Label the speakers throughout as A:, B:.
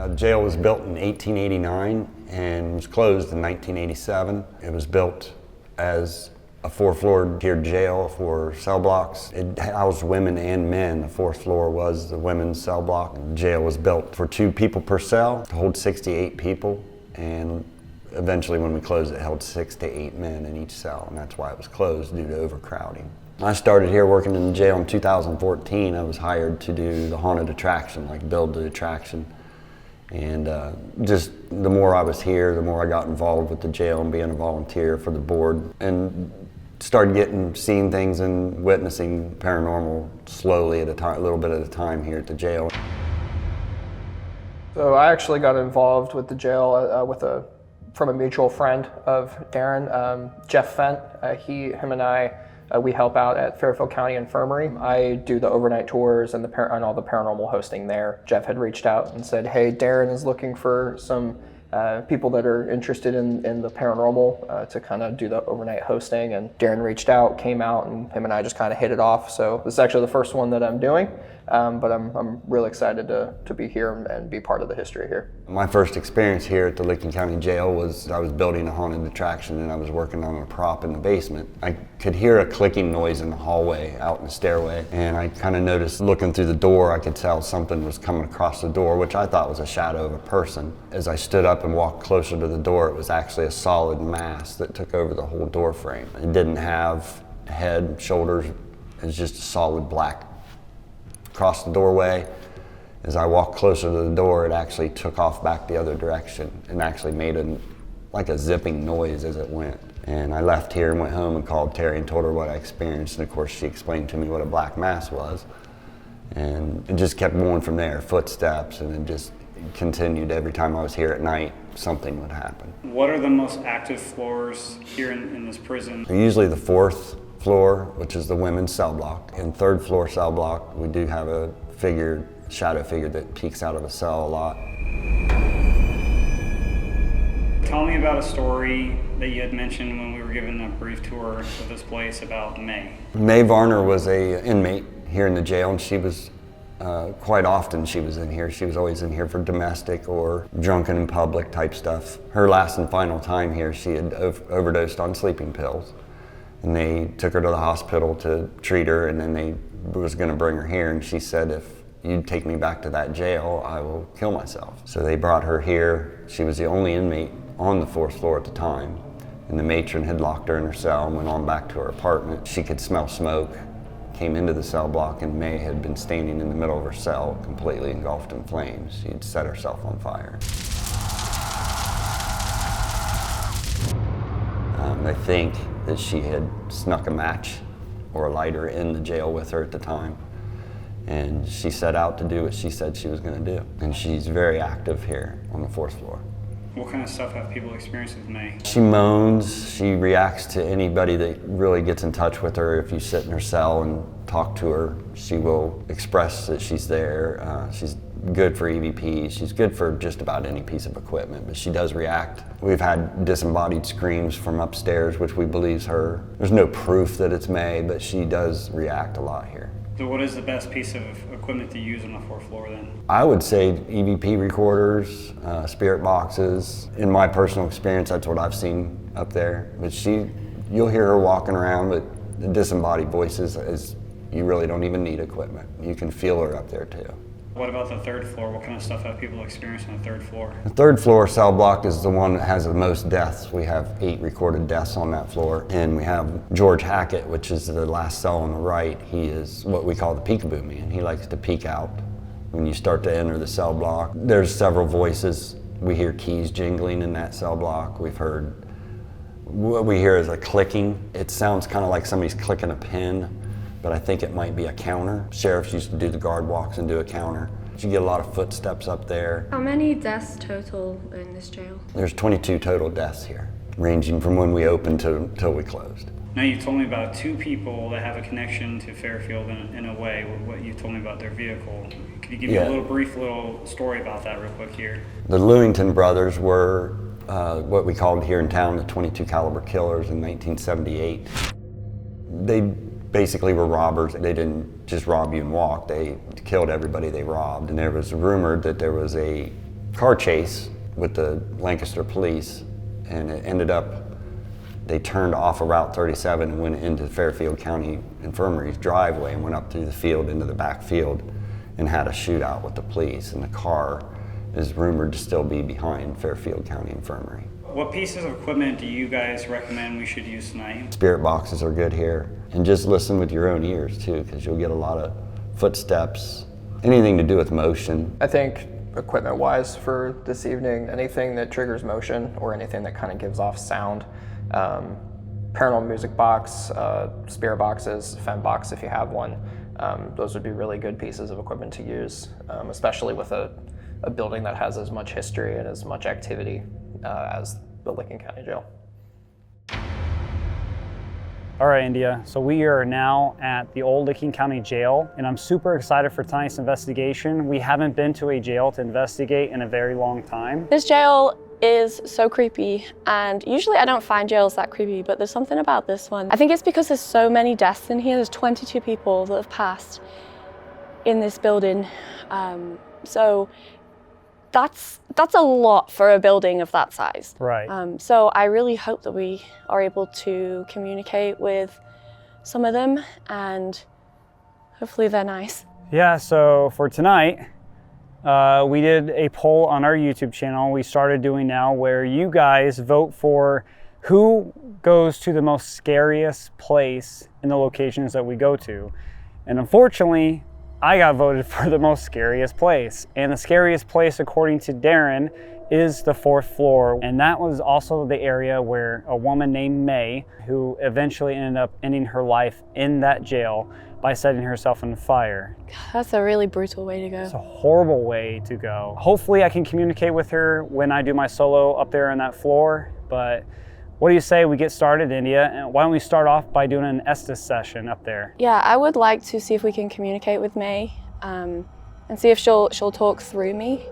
A: Jail was built in 1889 and was closed in 1987. It was built as a 4-floor tiered jail for cell blocks. It housed women and men. The 4th floor was the women's cell block. The jail was built for 2 people per cell to hold 68 people, and eventually when we closed it held 6 to 8 men in each cell, and that's why it was closed, due to overcrowding. I started here working in the jail in 2014. I was hired to do the haunted attraction, like build the attraction. And just the more I was here, the more I got involved with the jail and being a volunteer for the board, and started seeing things and witnessing paranormal slowly a little bit at a time here at the jail.
B: So I actually got involved with the jail from a mutual friend of Darren, Jeff Fent. Him and I, we help out at Fairfield County Infirmary. I do the overnight tours and all the paranormal hosting there. Jeff had reached out and said, hey, Darren is looking for some people that are interested in the paranormal to kind of do the overnight hosting. And Darren reached out, came out, and him and I just kind of hit it off. So this is actually the first one that I'm doing, but I'm really excited to be here and be part of the history here.
A: My first experience here at the Licking County Jail was I was building a haunted attraction, and I was working on a prop in the basement. I could hear a clicking noise in the hallway, out in the stairway, and I kind of noticed looking through the door, I could tell something was coming across the door, which I thought was a shadow of a person. As I stood up and walked closer to the door, it was actually a solid mass that took over the whole door frame. It didn't have a head, shoulders, it was just a solid black across the doorway. As I walked closer to the door, it actually took off back the other direction and actually made like a zipping noise as it went. And I left here and went home and called Terry and told her what I experienced, and of course she explained to me what a black mass was. And it just kept going from there, footsteps, and it just continued. Every time I was here at night, something would happen.
C: What are the most active floors here in this prison?
A: Usually the 4th floor, which is the women's cell block. And 3rd floor cell block, we do have a shadow figure that peeks out of a cell a lot.
C: Tell me about a story that you had mentioned when we were given a brief tour of this place about May.
A: May Varner was an inmate here in the jail, and she was quite often she was in here. She was always in here for domestic or drunken in public type stuff. Her last and final time here, she had overdosed on sleeping pills, and they took her to the hospital to treat her, and then they was going to bring her here, and she said, if you take me back to that jail, I will kill myself. So they brought her here. She was the only inmate on the 4th floor at the time, and the matron had locked her in her cell and went on back to her apartment. She could smell smoke, came into the cell block, and May had been standing in the middle of her cell, completely engulfed in flames. She had set herself on fire. I think that she had snuck a match or a lighter in the jail with her at the time, and she set out to do what she said she was going to do. And she's very active here on the 4th floor.
C: What kind of stuff have people experienced with May?
A: She moans, she reacts to anybody that really gets in touch with her. If you sit in her cell and talk to her, she will express that she's there. She's good for EVP, she's good for just about any piece of equipment, but she does react. We've had disembodied screams from upstairs, which we believe is her. There's no proof that it's May, but she does react a lot here.
C: So what is the best piece of equipment to use on the 4th floor then?
A: I would say EVP recorders, spirit boxes. In my personal experience, that's what I've seen up there. But you'll hear her walking around, but the disembodied voices, you really don't even need equipment. You can feel her up there too.
C: What about the 3rd floor? What kind of stuff have people experienced on the 3rd floor?
A: The 3rd floor cell block is the one that has the most deaths. We have 8 recorded deaths on that floor. And we have George Hackett, which is the last cell on the right. He is what we call the peekaboo man. He likes to peek out when you start to enter the cell block. There's several voices. We hear keys jingling in that cell block. What we hear is a clicking. It sounds kind of like somebody's clicking a pen, but I think it might be a counter. Sheriffs used to do the guard walks and do a counter. You get a lot of footsteps up there.
D: How many deaths total in this jail?
A: There's 22 total deaths here, ranging from when we opened till we closed.
C: Now you told me about 2 people that have a connection to Fairfield in a way, what you told me about their vehicle. Could you give me a brief story about that real quick here?
A: The Lewington brothers were what we called here in town the 22 caliber killers in 1978. They basically were robbers. They didn't just rob you and walk. They killed everybody they robbed. And there was rumored that there was a car chase with the Lancaster police, and it ended up, they turned off of Route 37 and went into Fairfield County Infirmary's driveway and went up through the field into the back field and had a shootout with the police, and the car is rumored to still be behind Fairfield County Infirmary.
C: What pieces of equipment do you guys recommend we should use tonight?
A: Spirit boxes are good here. And just listen with your own ears too, because you'll get a lot of footsteps, anything to do with motion.
B: I think equipment-wise for this evening, anything that triggers motion or anything that kind of gives off sound. Paranormal music box, spirit boxes, fem box if you have one. Those would be really good pieces of equipment to use, especially with a building that has as much history and as much activity as the Licking County Jail.
E: All right, India, so we are now at the old Licking County Jail, and I'm super excited for tonight's investigation. We haven't been to a jail to investigate in a very long time.
F: This jail is so creepy, and usually I don't find jails that creepy, but there's something about this one. I think it's because there's so many deaths in here. There's 22 people that have passed in this building. So that's a lot for a building of that size.
E: Right.
F: So I really hope that we are able to communicate with some of them, and hopefully they're nice.
E: Yeah, so for tonight, we did a poll on our YouTube channel we started doing now, where you guys vote for who goes to the most scariest place in the locations that we go to. And unfortunately, I got voted for the most scariest place. And the scariest place, according to Darren, is the 4th floor. And that was also the area where a woman named May, who eventually ended up ending her life in that jail by setting herself on fire.
F: That's a really brutal way to go.
E: It's a horrible way to go. Hopefully I can communicate with her when I do my solo up there on that floor, but what do you say we get started, India? And why don't we start off by doing an Estus session up there?
F: Yeah, I would like to see if we can communicate with May and see if she'll talk through me.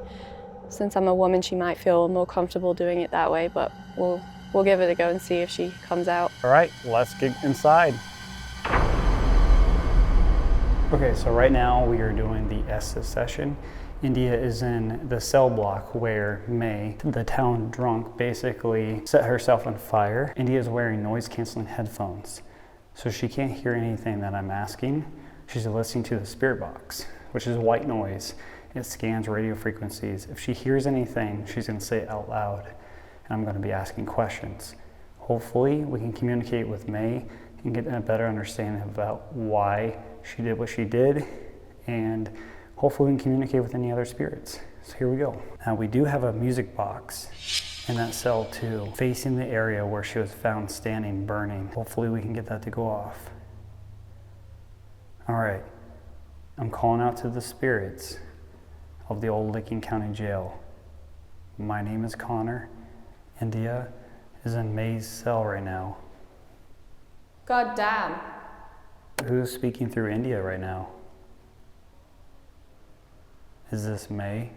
F: Since I'm a woman, she might feel more comfortable doing it that way, but we'll give it a go and see if she comes out.
E: All right, let's get inside. Okay, so right now we are doing the Estus session. India is in the cell block where May, the town drunk, basically set herself on fire. India is wearing noise-canceling headphones, so she can't hear anything that I'm asking. She's listening to the spirit box, which is white noise. It scans radio frequencies. If she hears anything, she's gonna say it out loud, and I'm gonna be asking questions. Hopefully, we can communicate with May and get a better understanding about why she did what she did, and hopefully we can communicate with any other spirits. So here we go. Now we do have a music box in that cell too, facing the area where she was found standing, burning. Hopefully we can get that to go off. All right, I'm calling out to the spirits of the old Licking County Jail. My name is Connor. India is in May's cell right now.
F: God damn.
E: Who's speaking through India right now? Is this May?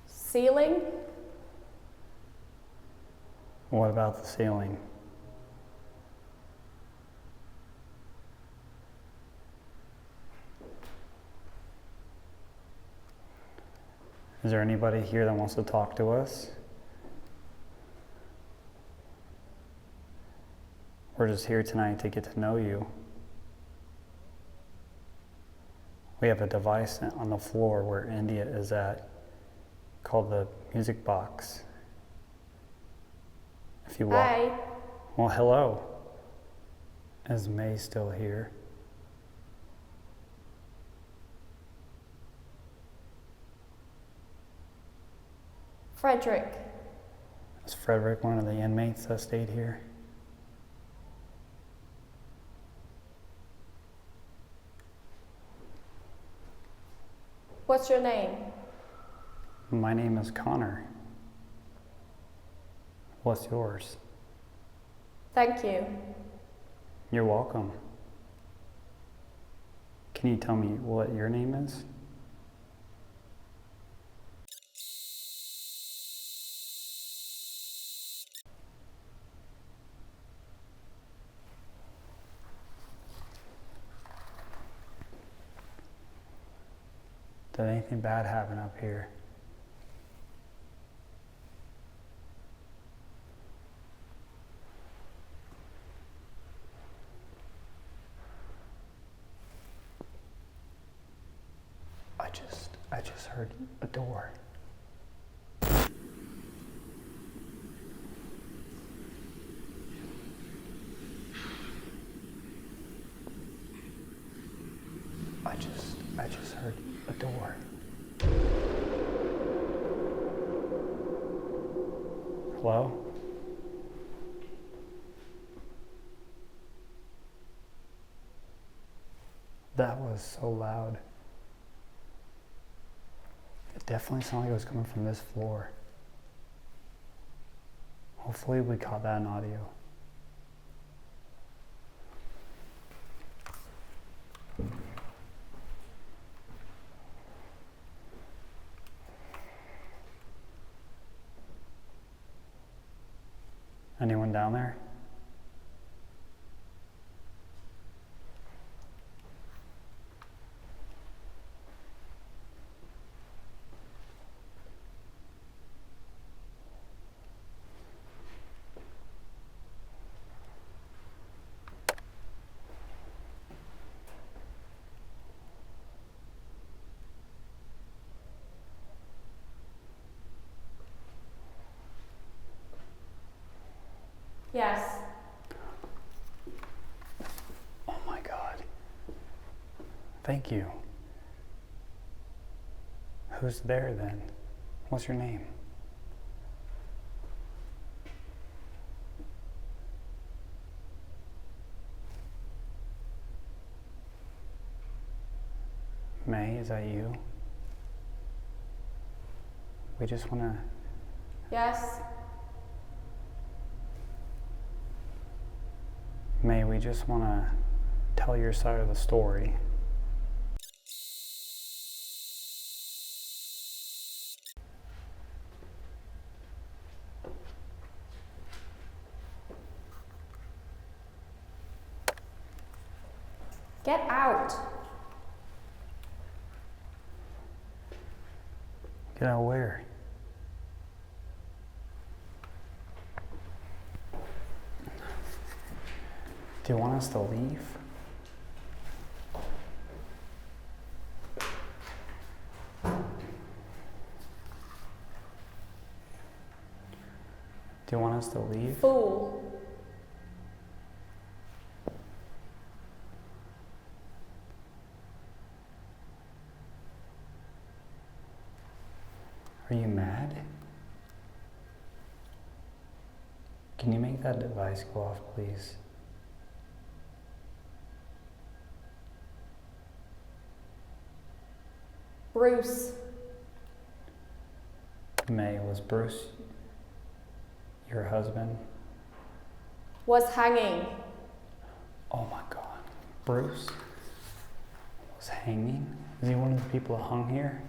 F: Ceiling?
E: What about the ceiling? Is there anybody here that wants to talk to us? We're just here tonight to get to know you. We have a device on the floor where India is at called the music box. If you walk.
F: Hi.
E: Well, hello. Is May still here?
F: Frederick.
E: Is Frederick one of the inmates that stayed here?
F: What's your name?
E: My name is Connor. What's yours?
F: Thank you.
E: You're welcome. Can you tell me what your name is? Did anything bad happen up here? I just heard a door. I just heard a door. Hello? That was so loud. It definitely sounded like it was coming from this floor. Hopefully we caught that in audio. Anyone down there?
F: Yes.
E: Oh my God. Thank you. Who's there then? What's your name? May, is that you? We just want to...
F: Yes.
E: May, we just want to tell your side of the story.
F: Get out.
E: Get out where? Do you want us to leave? Do you want us to leave?
F: Fool.
E: Are you mad? Can you make that device go off, please?
F: Bruce.
E: May, was Bruce your husband?
F: Was hanging.
E: Oh my God. Bruce was hanging? Is he one of the people that hung here?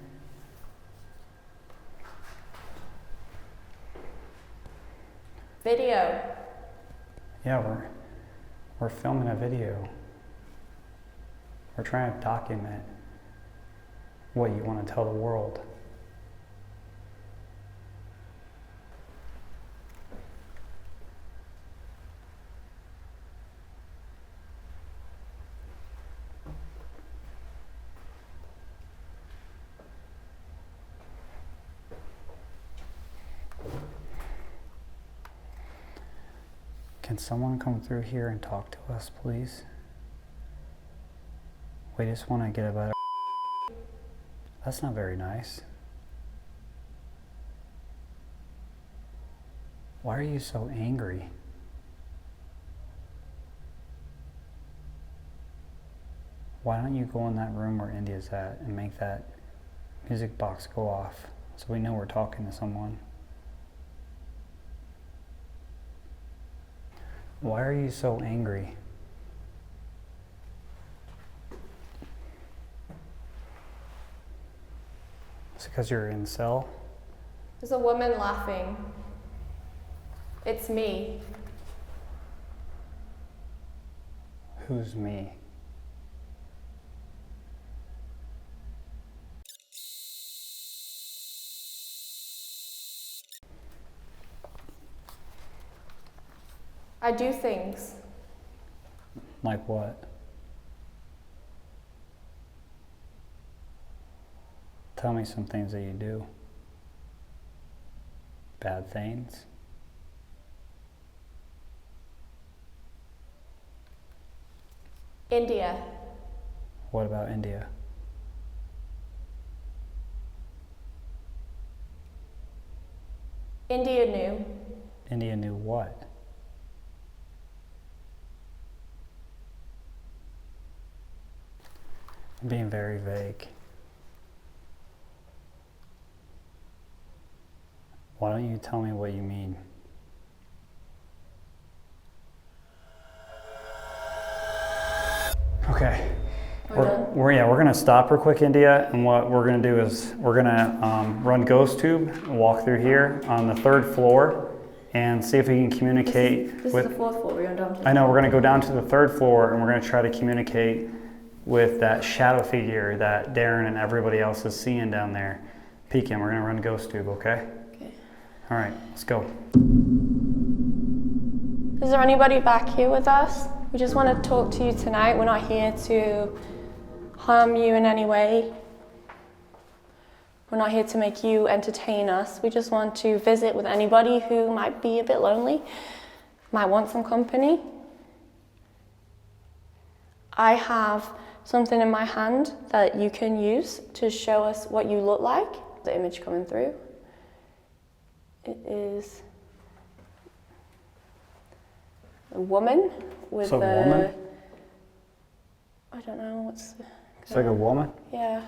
F: Video.
E: Yeah, we're filming a video. We're trying to document what you want to tell the world. Can someone come through here and talk to us, please? We just want to get a better... That's not very nice. Why are you so angry? Why don't you go in that room where India's at and make that music box go off so we know we're talking to someone? Why are you so angry? Is it because you're in the cell?
F: There's a woman laughing. It's me.
E: Who's me?
F: I do things.
E: Like what? Tell me some things that you do. Bad things?
F: India.
E: What about India?
F: India knew.
E: India knew what? I'm being very vague. Why don't you tell me what you mean? Okay. We're gonna stop real quick, India, and what we're gonna do is we're gonna run Ghost Tube and walk through here on the 3rd floor and see if we can communicate
F: This
E: with.
F: is the 4th floor. We're going down to.
E: I know, we're gonna go down to the 3rd floor and we're gonna try to communicate with that shadow figure that Darren and everybody else is seeing down there. Peeking. We're gonna run Ghost Tube, okay?
F: Okay.
E: All right, let's go.
F: Is there anybody back here with us? We just want to talk to you tonight. We're not here to harm you in any way. We're not here to make you entertain us. We just want to visit with anybody who might be a bit lonely, might want some company. I have something in my hand that you can use to show us what you look like. The image coming through. It is a woman with
E: It's a woman?
F: I don't know what's.
E: It's like a woman?
F: Yeah.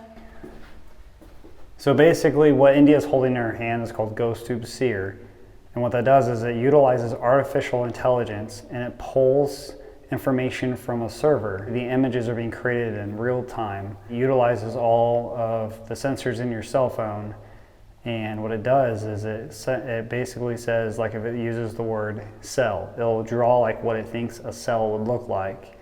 E: So basically what India's holding in her hand is called Ghost Tube Seer. And what that does is it utilizes artificial intelligence and it pulls information from a server. The images are being created in real time. It utilizes all of the sensors in your cell phone. And what it does is it basically says, like if it uses the word cell, it'll draw like what it thinks a cell would look like.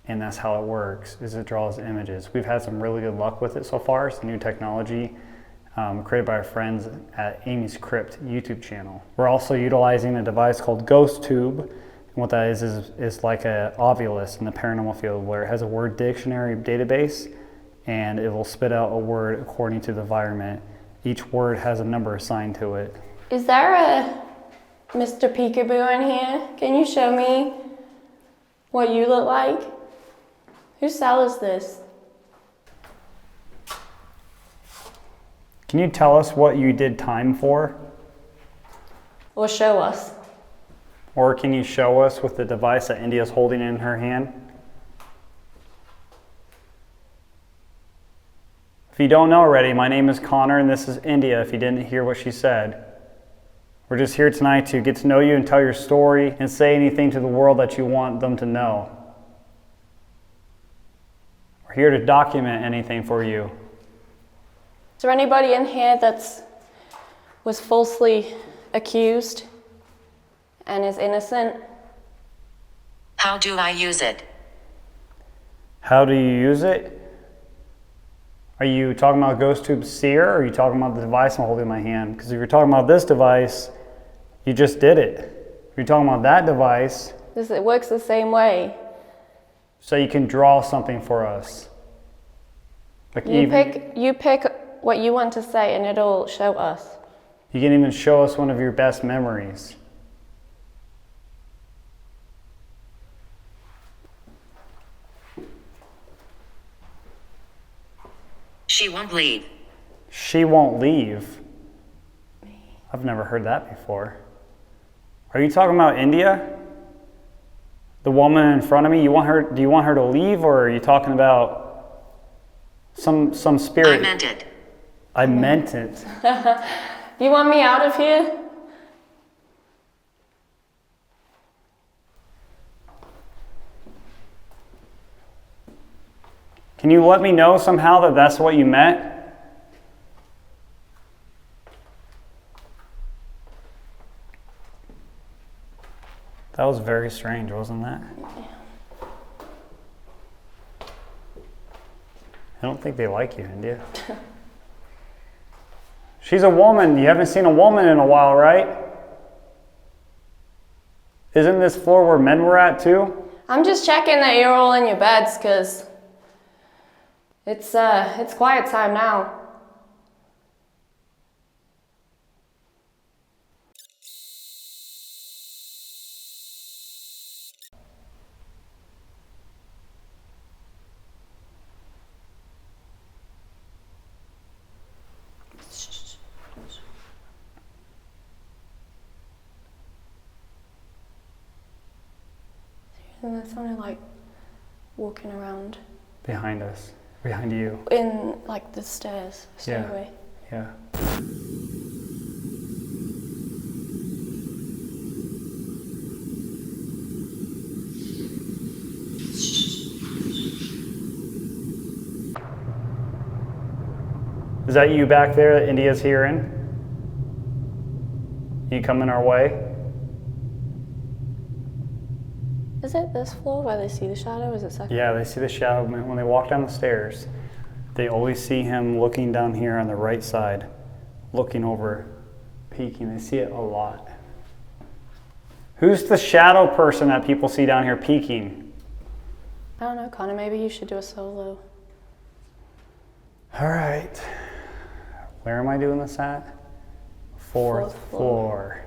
E: And that's how it works, is it draws images. We've had some really good luck with it so far. It's new technology created by our friends at Amy's Crypt YouTube channel. We're also utilizing a device called Ghost Tube. And what that is like an Ovilus in the paranormal field, where it has a word dictionary database and it will spit out a word according to the environment. Each word has a number assigned to it.
F: Is there a Mr. Peekaboo in here? Can you show me what you look like? Whose cell is this?
E: Can you tell us what you did time for?
F: Or show us?
E: Or can you show us with the device that India's holding in her hand? If you don't know already, my name is Connor and this is India, if you didn't hear what she said. We're just here tonight to get to know you and tell your story and say anything to the world that you want them to know. We're here to document anything for you.
F: Is there anybody in here that was falsely accused and is innocent?
G: How do I use it?
E: How do you use it? Are you talking about Ghost Tube Seer, or are you talking about the device I'm holding in my hand? Because if you're talking about this device, you just did it. If you're talking about that device,
F: It works the same way.
E: so you can draw something for us. Like
F: You pick what you want to say and it'll show us.
E: You can even show us one of your best memories.
G: She won't leave.
E: She won't leave. I've never heard that before. Are you talking about India? The woman in front of me, do you want her to leave, or are you talking about some spirit?
G: I meant it.
E: I meant it.
F: You want me out of here?
E: Can you let me know somehow that that's what you meant? That was very strange, wasn't that? I don't think they like you, India. She's a woman. You haven't seen a woman in a while, right? Isn't this floor where men were at too?
F: I'm just checking that you're all in your beds, because it's quiet time now. And there's someone like walking around
E: Behind us, behind you.
F: in like the stairs,
E: Yeah.
F: stairway.
E: Yeah. Is that you back there that India's hearing? You coming our way?
F: Is it this floor where they see the shadow? Is it second?
E: Yeah, they see the shadow when they walk down the stairs. They always see him looking down here on the right side, looking over, peeking. They see it a lot. Who's the shadow person that people see down here peeking?
F: I don't know, Connor. Maybe you should do a solo.
E: All right. Where am I doing this at? Fourth floor.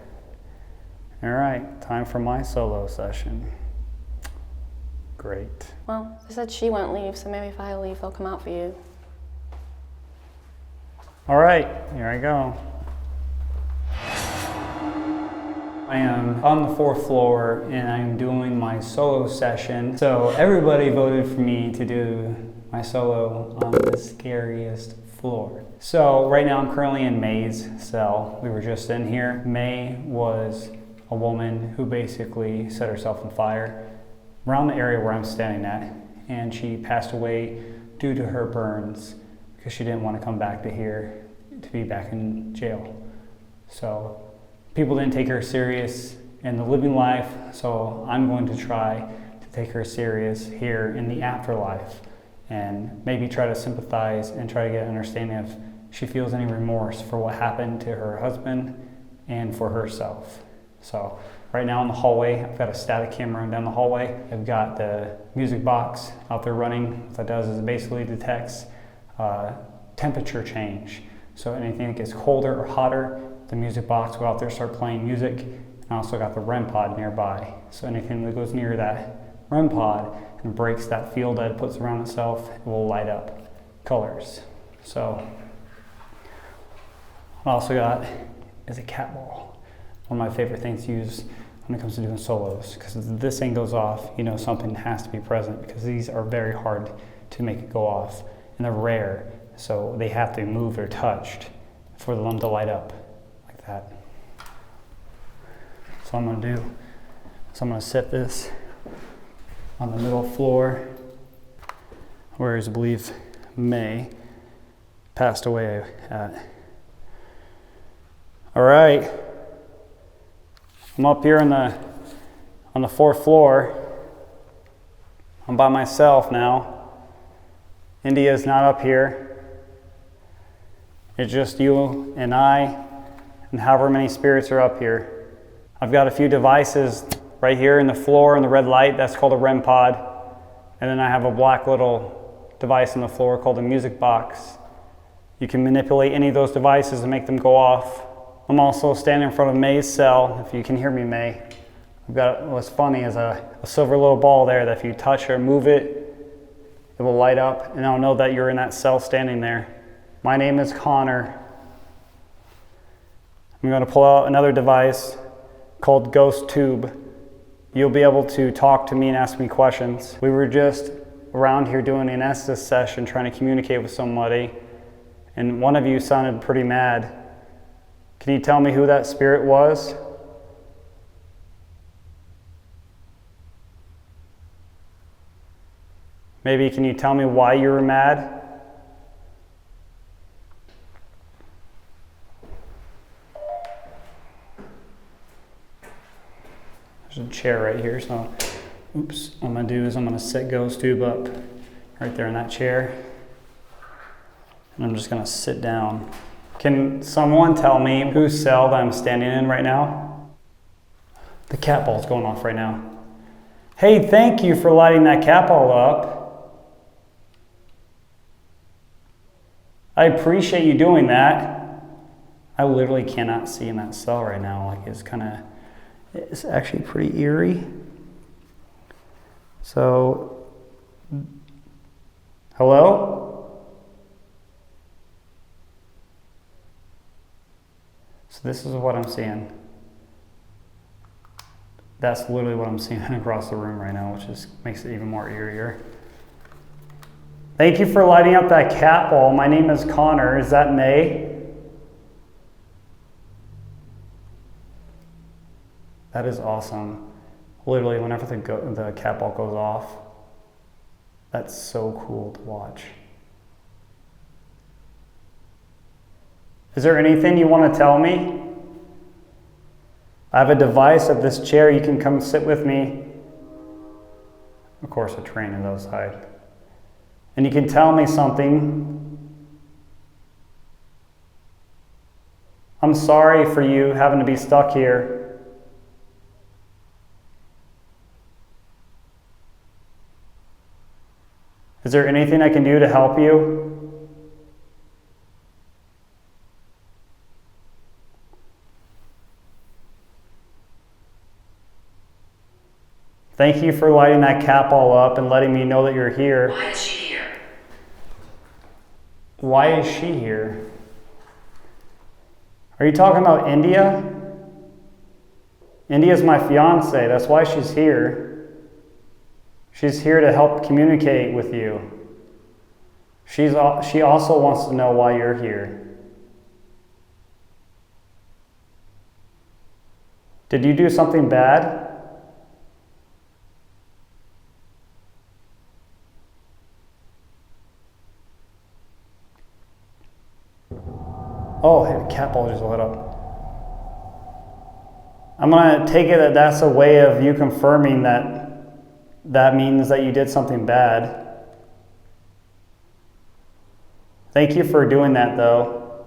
E: All right, time for my solo session. Great.
F: Well, they said she won't leave, so maybe if I leave, they'll come out for you.
E: All right, here I go. I am on the 4th floor and I'm doing my solo session. So everybody voted for me to do my solo on the scariest floor. So right now I'm currently in May's cell. We were just in here. May was a woman who basically set herself on fire around the area where I'm standing at, and she passed away due to her burns because she didn't want to come back to here to be back in jail. So people didn't take her serious in the living life, so I'm going to try to take her serious here in the afterlife and maybe try to sympathize and try to get an understanding if she feels any remorse for what happened to her husband and for herself. So right now in the hallway, I've got a static camera down the hallway. I've got the music box out there running. What that does is it basically detects temperature change. So anything that gets colder or hotter, the music box will out there start playing music. I also got the REM pod nearby. So anything that goes near that REM pod and breaks that field that it puts around itself, it will light up colors. So what I also got is a cat ball. One of my favorite things to use when it comes to doing solos, because if this thing goes off, you know something has to be present, because these are very hard to make it go off, and they're rare, so they have to be moved or touched for them to light up like that. So I'm gonna I'm gonna set this on the middle floor, where I believe May passed away at. All right. I'm up here on the 4th floor. I'm by myself now. India's not up here. It's just you and I and however many spirits are up here. I've got a few devices right here in the floor in the red light. That's called a REM pod. And then I have a black little device on the floor called a music box. You can manipulate any of those devices and make them go off. I'm also standing in front of May's cell. If you can hear me, May. I've got what's funny is a silver little ball there that if you touch or move it, it will light up, and I'll know that you're in that cell standing there. My name is Connor. I'm going to pull out another device called Ghost Tube. You'll be able to talk to me and ask me questions. We were just around here doing an Estus session trying to communicate with somebody, and one of you sounded pretty mad. Can you tell me who that spirit was? Maybe can you tell me why you were mad? There's a chair right here, so oops, what I'm gonna do is I'm gonna set Ghost Tube up right there in that chair. And I'm just gonna sit down. Can someone tell me whose cell that I'm standing in right now? The cat ball's going off right now. Hey, thank you for lighting that cat ball up. I appreciate you doing that. I literally cannot see in that cell right now. Like, it's actually pretty eerie. So, hello? So this is what I'm seeing. That's literally what I'm seeing across the room right now, which just makes it even more eerier. Thank you for lighting up that cat ball. My name is Connor. Is that May? That is awesome. Literally, whenever the cat ball goes off, that's so cool to watch. Is there anything you want to tell me? I have a device of this chair. You can come sit with me. Of course, a train is outside. And you can tell me something. I'm sorry for you having to be stuck here. Is there anything I can do to help you? Thank you for lighting that cat ball up and letting me know that you're here.
G: Why is she here?
E: Why is she here? Are you talking about India? India's my fiance. That's why she's here. She's here to help communicate with you. She also wants to know why you're here. Did you do something bad? Oh, hey, the cat ball just lit up. I'm going to take it that that's a way of you confirming that means that you did something bad. Thank you for doing that, though.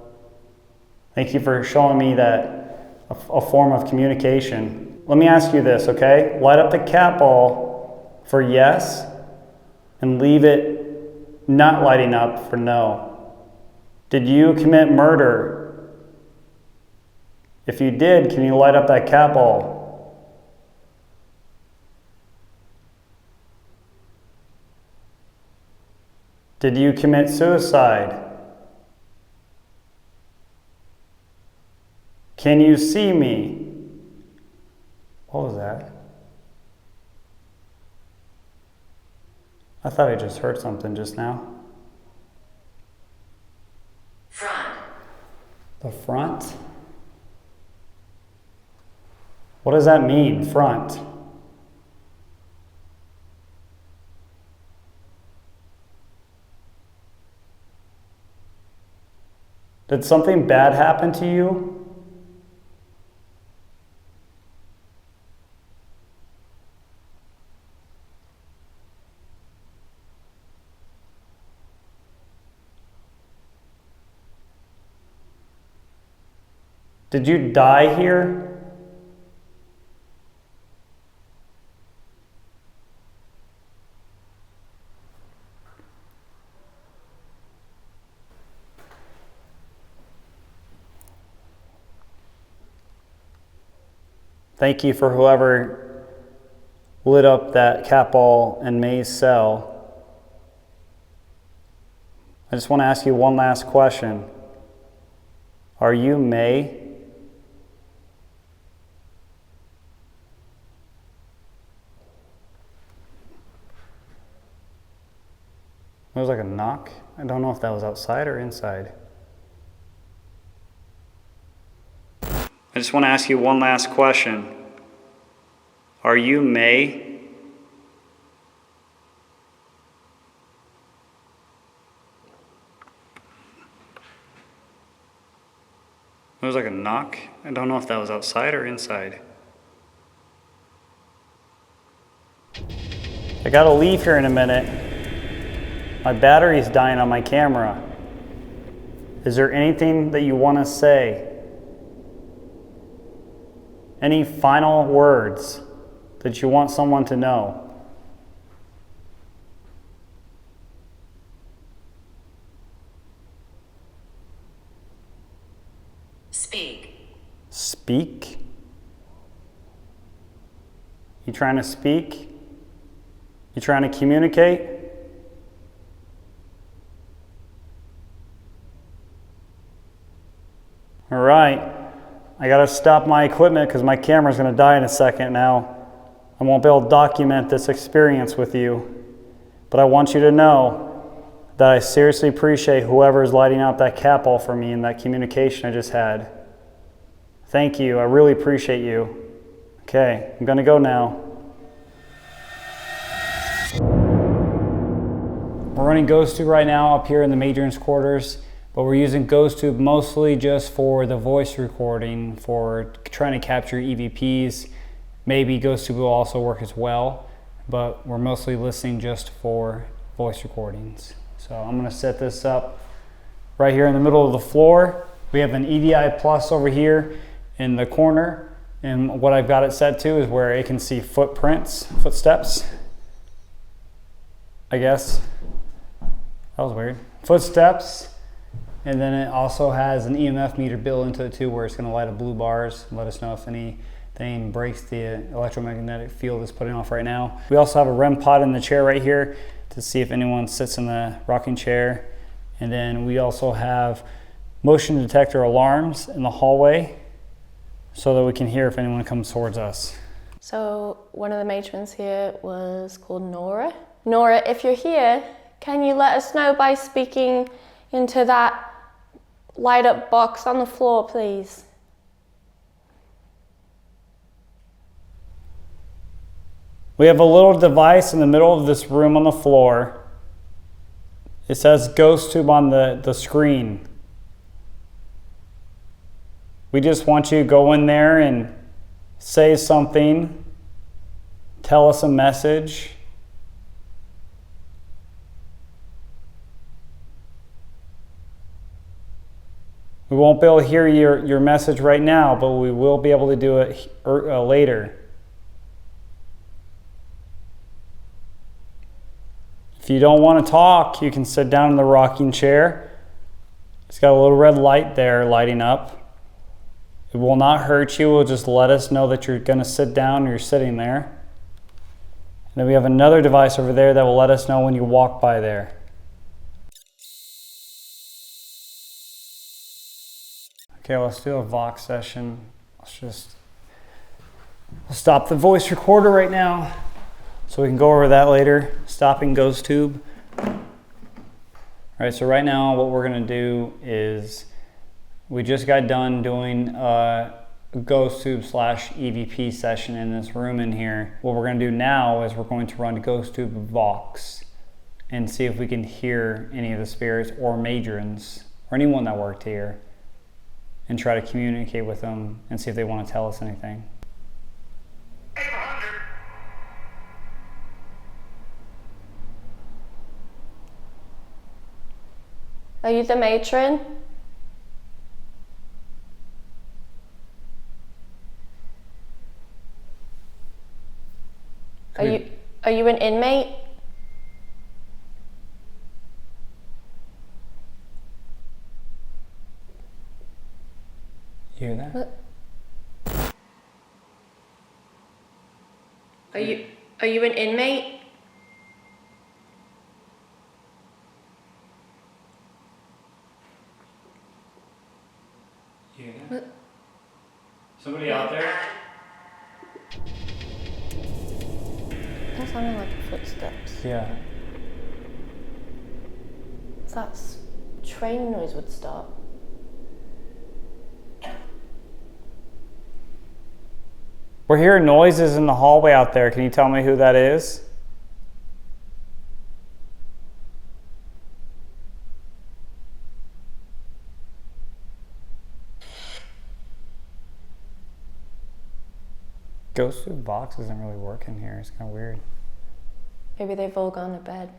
E: Thank you for showing me that a form of communication. Let me ask you this, okay? Light up the cat ball for yes, and leave it not lighting up for no. Did you commit murder? If you did, can you light up that cat ball? Did you commit suicide? Can you see me? What was that? I thought I just heard something just now.
G: Front.
E: The front? What does that mean, front? Did something bad happen to you? Did you die here? Thank you for whoever lit up that cat ball in May's cell. I just want to ask you one last question. Are you May? It was like a knock. I don't know if that was outside or inside. I just want to ask you one last question. Are you May? It was like a knock. I don't know if that was outside or inside. I gotta leave here in a minute. My battery's dying on my camera. Is there anything that you want to say? Any final words that you want someone to know?
G: Speak.
E: Speak? You trying to speak? You trying to communicate? All right. I gotta stop my equipment because my camera's gonna die in a second now. I won't be able to document this experience with you. But I want you to know that I seriously appreciate whoever's lighting out that cat ball for me and that communication I just had. Thank you, I really appreciate you. Okay, I'm gonna go now. We're running GhostTube right now up here in the matron's quarters, but we're using GhostTube mostly just for the voice recording, for trying to capture EVPs. Maybe GhostTube will also work as well, but we're mostly listening just for voice recordings. So I'm gonna set this up right here in the middle of the floor. We have an EDI Plus over here in the corner, and what I've got it set to is where it can see footsteps, I guess. That was weird. Footsteps, and then it also has an EMF meter built into it too, where it's gonna light up blue bars and let us know if anything breaks the electromagnetic field it's putting off right now. We also have a REM pod in the chair right here to see if anyone sits in the rocking chair. And then we also have motion detector alarms in the hallway so that we can hear if anyone comes towards us.
F: So one of the matrons here was called Nora. Nora, if you're here, can you let us know by speaking into that light up box on the floor, please?
E: We have a little device in the middle of this room on the floor. It says GhostTube on the screen. We just want you to go in there and say something, tell us a message. We won't be able to hear your message right now, but we will be able to do it later. If you don't want to talk, you can sit down in the rocking chair. It's got a little red light there lighting up. It will not hurt you. It will just let us know that you're going to sit down or you're sitting there. And then we have another device over there that will let us know when you walk by there. Okay, let's do a Vox session. We'll stop the voice recorder right now so we can go over that later. Stopping GhostTube. All right, so right now what we're gonna do is we just got done doing a GhostTube / EVP session in this room in here. What we're gonna do now is we're going to run GhostTube Vox and see if we can hear any of the spirits or matrons or anyone that worked here, and try to communicate with them and see if they want to tell us anything.
F: Are you the matron? Are you an inmate?
E: You hear that?
F: What? Are you an inmate?
E: You hear that? What? Somebody out there?
F: That sounded like footsteps.
E: Yeah.
F: That train noise would stop.
E: We're hearing noises in the hallway out there. Can you tell me who that is? GhostTube Vox isn't really working here. It's kind of weird.
F: Maybe they've all gone to bed.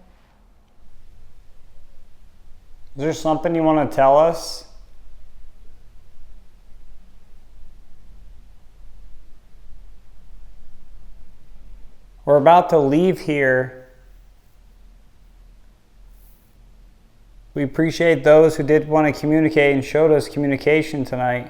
E: Is there something you want to tell us? We're about to leave here. We appreciate those who did want to communicate and showed us communication tonight.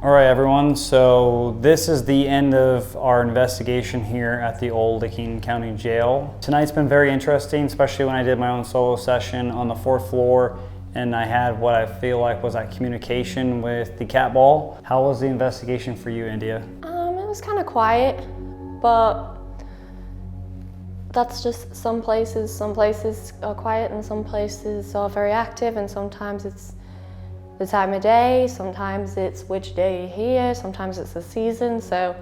E: All right, everyone, so this is the end of our investigation here at the old Licking County Jail. Tonight's been very interesting, especially when I did my own solo session on the 4th floor and I had what I feel like was that communication with the cat ball. How was the investigation for you, India?
F: It was kind of quiet, but that's just some places are quiet and some places are very active, and sometimes it's the time of day, sometimes it's which day you're here, sometimes it's the season. So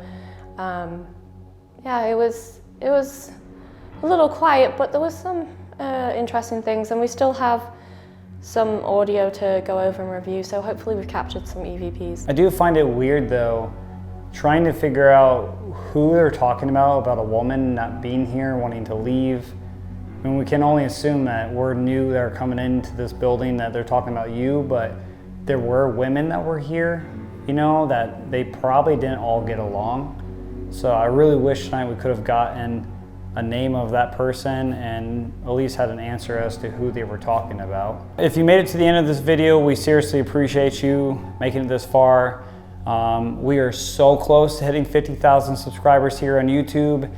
F: yeah, it was a little quiet, but there was some interesting things, and we still have some audio to go over and review, so hopefully we've captured some EVPs.
E: I do find it weird though, trying to figure out who they're talking about a woman not being here, wanting to leave. I mean, we can only assume that we're new, they're coming into this building, that they're talking about you, but there were women that were here, you know, that they probably didn't all get along. So I really wish tonight we could have gotten a name of that person and at least had an answer as to who they were talking about. If you made it to the end of this video, we seriously appreciate you making it this far. We are so close to hitting 50,000 subscribers here on YouTube,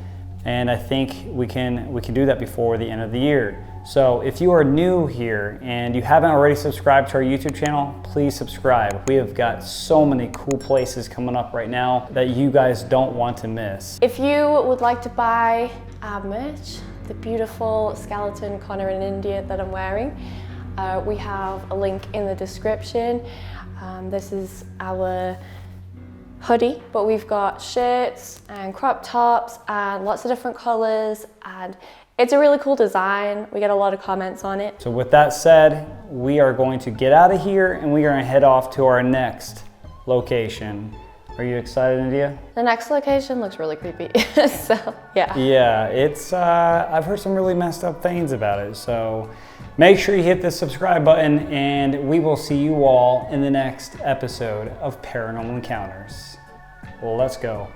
E: and I think we can do that before the end of the year. So if you are new here and you haven't already subscribed to our YouTube channel, please subscribe. We have got so many cool places coming up right now that you guys don't want to miss.
F: If you would like to buy our merch, the beautiful skeleton Connor in India that I'm wearing, we have a link in the description. This is our hoodie, but we've got shirts and crop tops and lots of different colors, and it's a really cool design. We get a lot of comments on it.
E: So with that said, we are going to get out of here and we are going to head off to our next location. Are you excited, India?
F: The next location looks really creepy, so yeah.
E: Yeah, it's, I've heard some really messed up things about it, so make sure you hit the subscribe button and we will see you all in the next episode of Paranormal Encounters. Well, let's go.